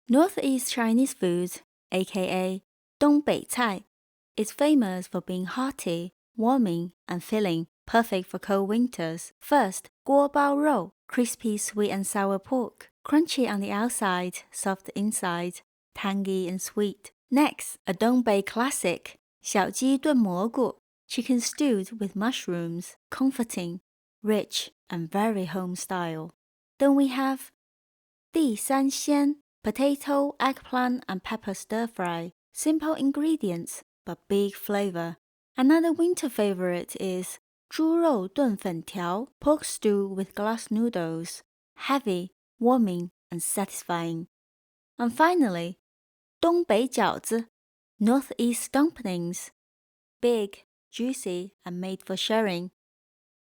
Northeast Chinese food, aka Dongbei Cai, is famous for being hearty, warming, and filling, perfect for cold winters. First, 锅包肉, crispy sweet and sour pork, crunchy on the outside, soft inside, tangy and sweet. Next, a Dongbei classic, 小鸡炖蘑菇, chicken stewed with mushrooms, comforting, rich, and very home style. Then we have 地三鲜, potato, eggplant, and pepper stir fry. Simple ingredients, but big flavor. Another winter favorite is 猪肉炖粉条, pork stew with glass noodles. Heavy, warming, and satisfying. And finally, 东北饺子, Northeast dumplings. Big, juicy, and made for sharing.